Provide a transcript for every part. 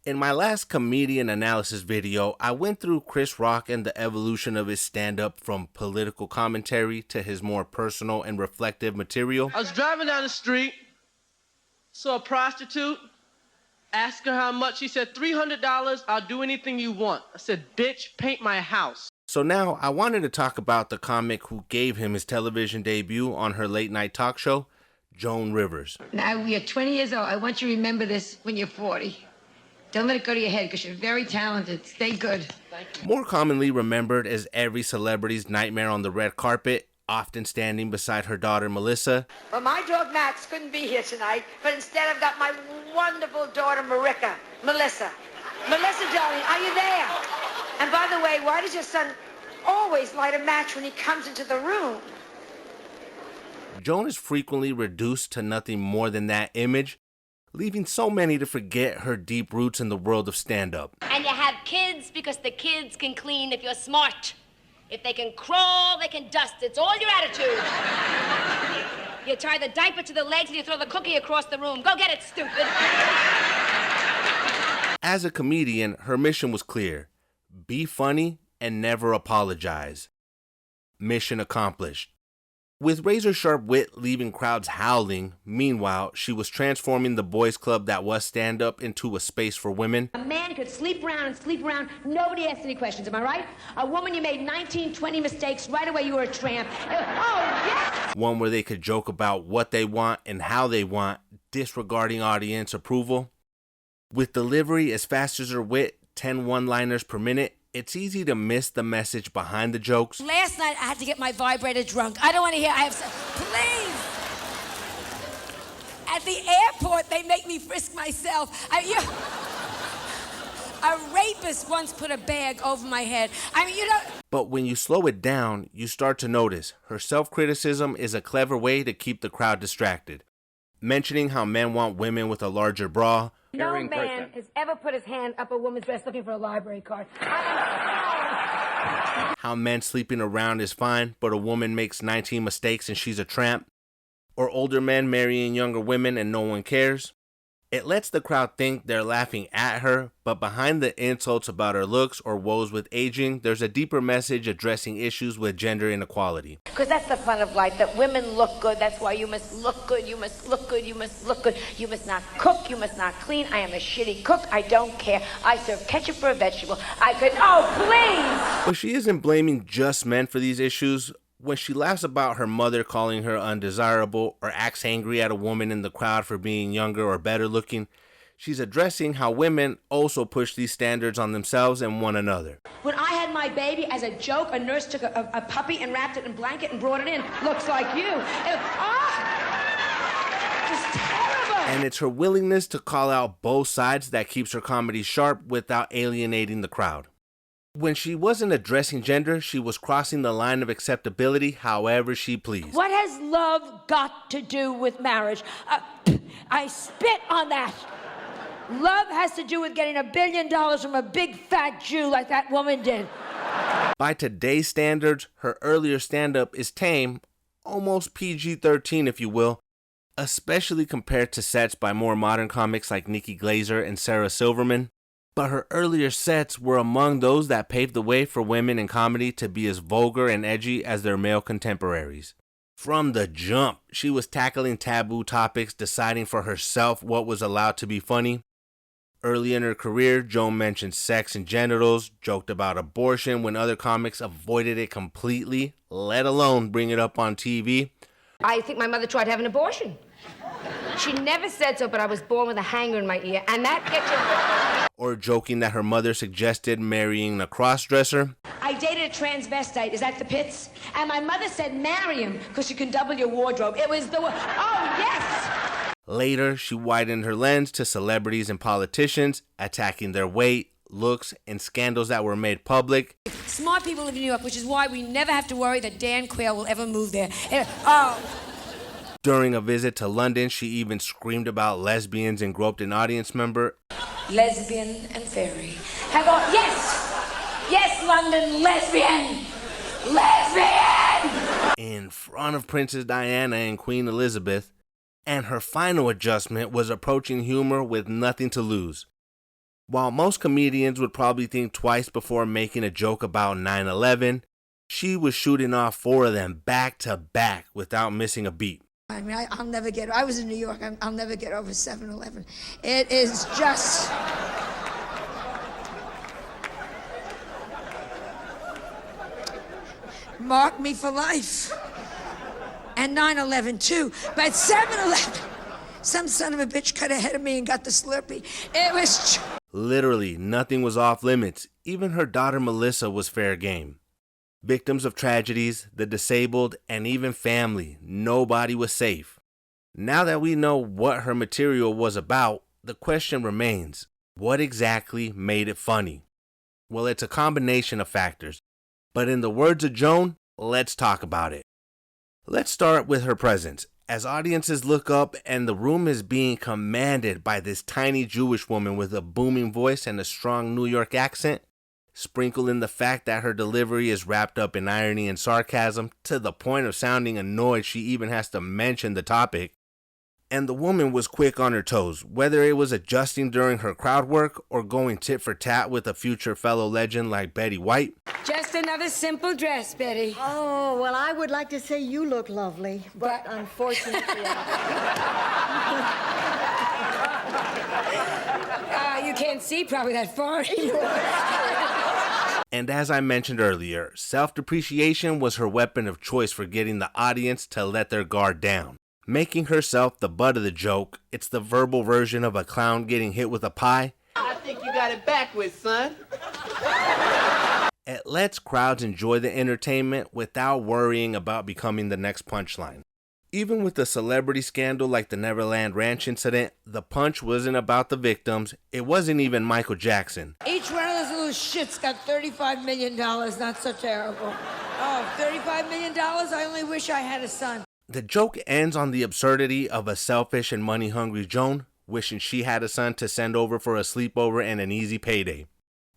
In my last comedian analysis video, I went through Chris Rock and the evolution of his stand-up from political commentary to his more personal and reflective material. I was driving down the street, saw a prostitute, asked her how much. She said, $300, I'll do anything you want. I said, bitch, paint my house. So now I wanted to talk about the comic who gave him his television debut on her late-night talk show, Joan Rivers. Now, you're 20 years old. I want you to remember this when you're 40. Don't let it go to your head because you're very talented. Stay good. Thank you. More commonly remembered as every celebrity's nightmare on the red carpet, often standing beside her daughter Melissa. Well, my dog Max couldn't be here tonight, but instead I've got my wonderful daughter Melissa. Melissa, darling, are you there? And by the way, why does your son always light a match when he comes into the room? Joan is frequently reduced to nothing more than that image, leaving so many to forget her deep roots in the world of stand-up. And you have kids because the kids can clean if you're smart. If they can crawl, they can dust. It's all your attitude. You tie the diaper to the legs and you throw the cookie across the room. Go get it, stupid. As a comedian, her mission was clear. Be funny and never apologize. Mission accomplished. With razor-sharp wit leaving crowds howling, meanwhile, she was transforming the boys' club that was stand-up into a space for women. A man could sleep around, nobody asked any questions, am I right? A woman, you made 19, 20 mistakes, right away you were a tramp. Oh, yes! One where they could joke about what they want and how they want, disregarding audience approval. With delivery as fast as her wit, 10 one-liners per minute, it's easy to miss the message behind the jokes. Last night I had to get my vibrator drunk. I don't want to hear, please! At the airport, they make me frisk myself. A rapist once put a bag over my head. But when you slow it down, you start to notice her self-criticism is a clever way to keep the crowd distracted. Mentioning how men want women with a larger bra. No man has ever put his hand up a woman's breast looking for a library card. How men sleeping around is fine, but a woman makes 19 mistakes and she's a tramp. Or older men marrying younger women and no one cares. It lets the crowd think they're laughing at her, but behind the insults about her looks or woes with aging, there's a deeper message addressing issues with gender inequality. Because that's the fun of life, that women look good. That's why you must look good, you must look good, you must look good. You must not cook, you must not clean. I am a shitty cook, I don't care. I serve ketchup for a vegetable. Please! But she isn't blaming just men for these issues. When she laughs about her mother calling her undesirable or acts angry at a woman in the crowd for being younger or better looking, she's addressing how women also push these standards on themselves and one another. When I had my baby, as a joke, a nurse took a puppy and wrapped it in a blanket and brought it in. Looks like you. Just terrible. And it's her willingness to call out both sides that keeps her comedy sharp without alienating the crowd. When she wasn't addressing gender, she was crossing the line of acceptability however she pleased. What has love got to do with marriage? I spit on that. Love has to do with getting $1 billion from a big fat Jew like that woman did. By today's standards, her earlier stand-up is tame, almost PG-13 if you will, especially compared to sets by more modern comics like Nikki Glaser and Sarah Silverman. But her earlier sets were among those that paved the way for women in comedy to be as vulgar and edgy as their male contemporaries. From the jump, she was tackling taboo topics, deciding for herself what was allowed to be funny. Early in her career, Joan mentioned sex and genitals, joked about abortion when other comics avoided it completely, let alone bring it up on TV. I think my mother tried to have an abortion. She never said so, but I was born with a hanger in my ear, and that gets you... Or joking that her mother suggested marrying a cross-dresser. I dated a transvestite. Is that the pits? And my mother said marry him because you can double your wardrobe. It was the... Oh, yes! Later, she widened her lens to celebrities and politicians, attacking their weight, looks, and scandals that were made public. Smart people live in New York, which is why we never have to worry that Dan Quayle will ever move there. During a visit to London, she even screamed about lesbians and groped an audience member. Lesbian and fairy. Yes, London, lesbian! Lesbian! In front of Princess Diana and Queen Elizabeth. And her final adjustment was approaching humor with nothing to lose. While most comedians would probably think twice before making a joke about 9/11, she was shooting off 4 of them back to back without missing a beat. I mean, I'll never get, I was in New York, I'll never get over 7/11. It is just, mark me for life. And 9/11 too, but 7/11, some son of a bitch cut ahead of me and got the Slurpee. It was... Literally, nothing was off limits. Even her daughter Melissa was fair game. Victims of tragedies, the disabled, and even family, nobody was safe. Now that we know what her material was about, the question remains, what exactly made it funny? Well, it's a combination of factors, but in the words of Joan, let's talk about it. Let's start with her presence. As audiences look up and the room is being commanded by this tiny Jewish woman with a booming voice and a strong New York accent, sprinkle in the fact that her delivery is wrapped up in irony and sarcasm to the point of sounding annoyed she even has to mention the topic. And the woman was quick on her toes, whether it was adjusting during her crowd work or going tit for tat with a future fellow legend like Betty White. Just another simple dress, Betty. Oh, well, I would like to say you look lovely, but unfortunately... You can't see probably that far. And as I mentioned earlier, self-depreciation was her weapon of choice for getting the audience to let their guard down. Making herself the butt of the joke, it's the verbal version of a clown getting hit with a pie. I think you got it backwards, son. It lets crowds enjoy the entertainment without worrying about becoming the next punchline. Even with a celebrity scandal like the Neverland Ranch incident, the punch wasn't about the victims. It wasn't even Michael Jackson. Each one of those little shits got $35 million. Not so terrible. Oh, $35 million? I only wish I had a son. The joke ends on the absurdity of a selfish and money-hungry Joan wishing she had a son to send over for a sleepover and an easy payday.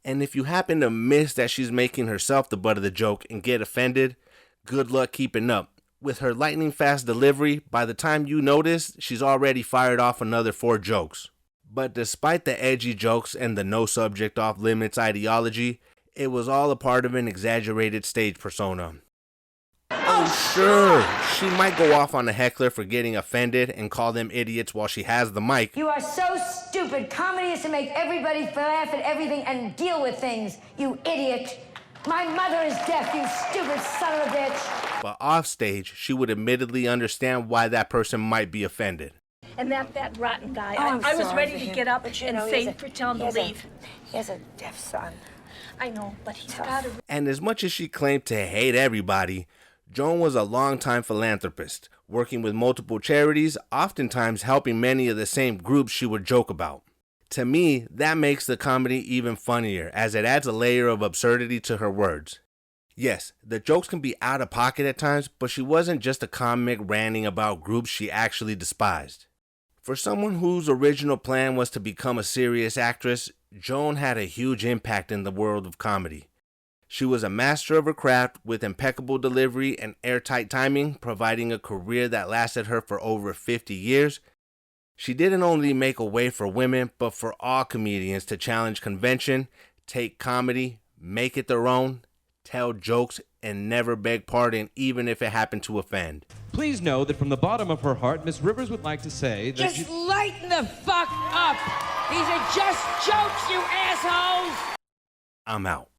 And if you happen to miss that she's making herself the butt of the joke and get offended, good luck keeping up. With her lightning-fast delivery, by the time you notice, she's already fired off another 4 jokes. But despite the edgy jokes and the no subject off limits ideology, it was all a part of an exaggerated stage persona. Oh sure, she might go off on a heckler for getting offended and call them idiots while she has the mic. You are so stupid. Comedy is to make everybody laugh at everything and deal with things, you idiot. My mother is deaf, you stupid son of a bitch. But off stage, she would admittedly understand why that person might be offended. And that rotten guy, Oh, I was sorry ready for to him. get up But you and know, say tell him to leave. He has a deaf son. I know, but he's got to... And as much as she claimed to hate everybody, Joan was a longtime philanthropist, working with multiple charities, oftentimes helping many of the same groups she would joke about. To me, that makes the comedy even funnier, as it adds a layer of absurdity to her words. Yes, the jokes can be out of pocket at times, but she wasn't just a comic ranting about groups she actually despised. For someone whose original plan was to become a serious actress, Joan had a huge impact in the world of comedy. She was a master of her craft with impeccable delivery and airtight timing, providing a career that lasted her for over 50 years. She didn't only make a way for women, but for all comedians to challenge convention, take comedy, make it their own, tell jokes, and never beg pardon even if it happened to offend. Please know that from the bottom of her heart, Miss Rivers would like to say that Just lighten the fuck up. These are just jokes, you assholes. I'm out.